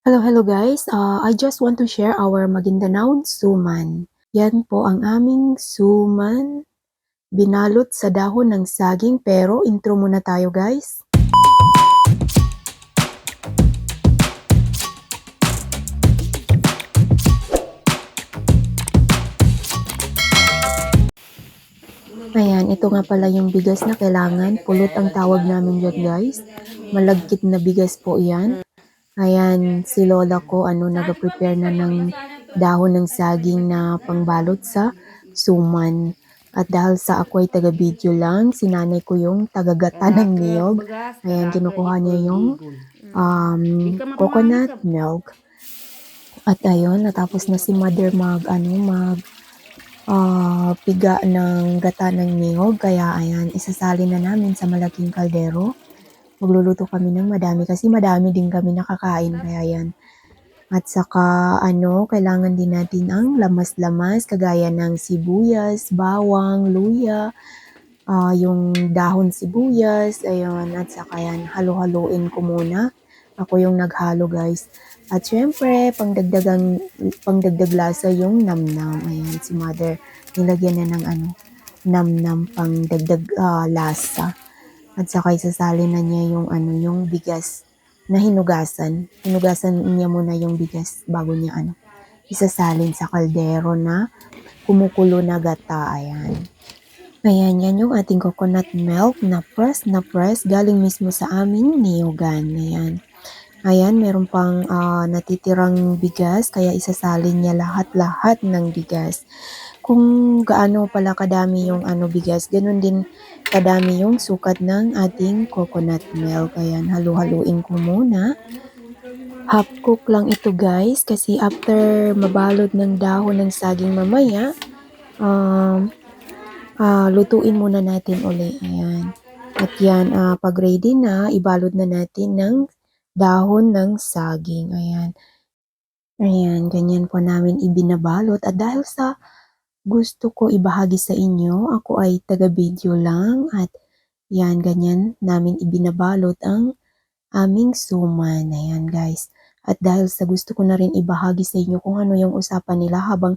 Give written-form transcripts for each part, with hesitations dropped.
Hello guys. I just want to share our Maguindanao suman. Yan po ang aming suman, binalot sa dahon ng saging, pero intro muna tayo guys. Ayan, ito nga pala yung bigas na kailangan. Pulot ang tawag namin dyan guys. Malagkit na bigas po yan. Ayan, si lola ko nag-prepare na ng dahon ng saging na pangbalot sa suman. At dahil sa ako ay taga-video lang, si nanay ko yung taga-gata ng niyog. Ayan, kinukuha niya yung coconut milk. At ayun, natapos na si mother piga ng gata ng niyog. Kaya ayan, isasali na namin sa malaking kaldero. Magluluto kami ng madami kasi madami din kami nakakain. Kaya yan. At saka kailangan din natin ang lamas-lamas kagaya ng sibuyas, bawang, luya, yung dahon sibuyas, ayun. At saka yan, halo-haloin ko muna. Ako yung naghalo guys. At syempre, pangdagdag lasa yung namnam. Ayan, si mother, nilagyan na ng namnam pang dagdag lasa. At saka isasali na niya yung bigas na hinugasan. Hinugasan niya muna yung bigas bago niya isasalin sa kaldero na kumukulo na gata. Ayan. Ayan, yan yung ating coconut milk na press galing mismo sa aming niyogan. Ayan. Ayan, meron pang natitirang bigas, kaya isasalin niya lahat-lahat ng bigas. Kung gaano pala kadami yung bigas, ganun din kadami yung sukat ng ating coconut milk. Ayan, halu-haluin ko muna. Half cook lang ito guys, kasi after mabalot ng dahon ng saging mamaya, lutuin muna natin uli. Ayan. At yan, pag ready na, ibalot na natin ng dahon ng saging. Ayan. Ayan, ganyan po namin ibinabalot. At dahil sa gusto ko ibahagi sa inyo, ako ay taga-video lang. At yan, ganyan namin ibinabalot ang aming suman. Ayan guys. At dahil sa gusto ko na rin ibahagi sa inyo kung ano yung usapan nila habang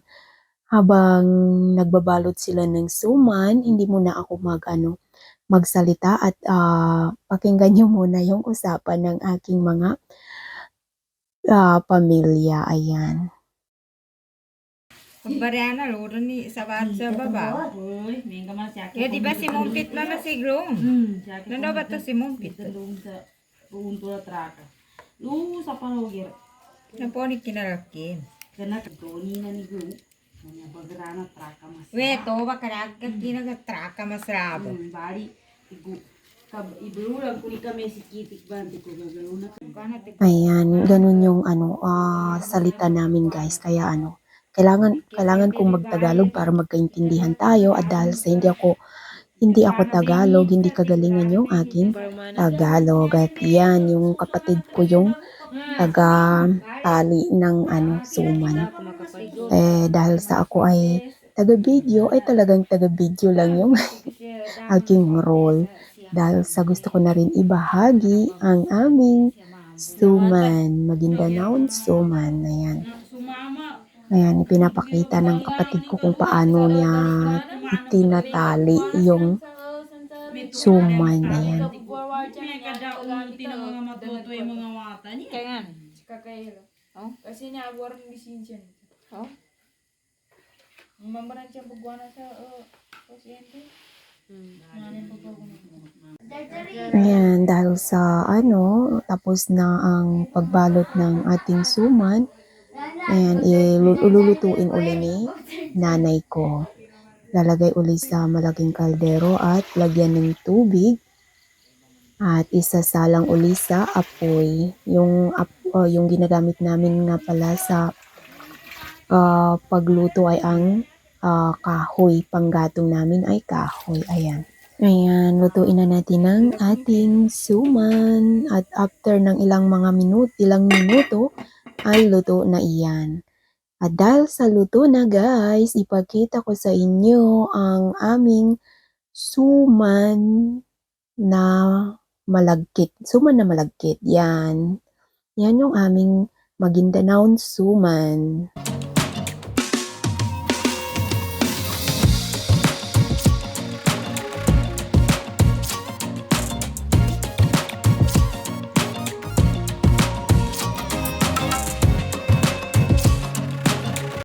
nagbabalot sila ng suman, hindi muna ako magsalita at pakinggan nyo muna yung usapan ng aking mga pamilya. Ayan. Bariana loro ni sabat sa baba. Ya di ba si Mumpit mama siglong? Nando ba to si Mumpit? Unto la traka. Lu sa panogir. Naponi kinalakin. Kana kadoni na ni gu. Manya bagrana traka mas. We to ba karag kinaga mas rabo. Bari igu. Ibulu lang kuni kami si kitik banti ko gagaluna. Ayan, ganun yung salita namin guys. Kaya kailangan kong magtagalog para magkaintindihan tayo. At dahil sa hindi ako Tagalog, hindi kagalingan yung aking Tagalog. At yan, yung kapatid ko yung taga-tali ng suman. Dahil sa ako ay taga-video, ay talagang taga-video lang yung aking role. Dahil sa gusto ko na rin ibahagi ang aming suman, Maguindanao suman. Ayan. Ayan, pinapakita ng kapatid ko kung paano niya itinatali yung suman. Ayan. Kaya Kasi naabuar ng lisensya. Oh? Mamaran siya pagwana sa pasyente. Ayan, dahil sa tapos na ang pagbalot ng ating suman, ayan, ilulutuin uli ni nanay ko. Lalagay uli sa malaking kaldero at lagyan ng tubig. At isasalang uli sa apoy. Yung ginagamit namin nga pala sa pagluto ay ang kahoy. Panggatong namin ay kahoy. Ayan. Ayan, lutuin na natin ang ating suman. At after ng ilang minuto, ay luto na iyan. At dahil sa luto na guys, ipakita ko sa inyo ang aming suman na malagkit. Suman na malagkit. Yan. Yan yung aming Maguindanao suman.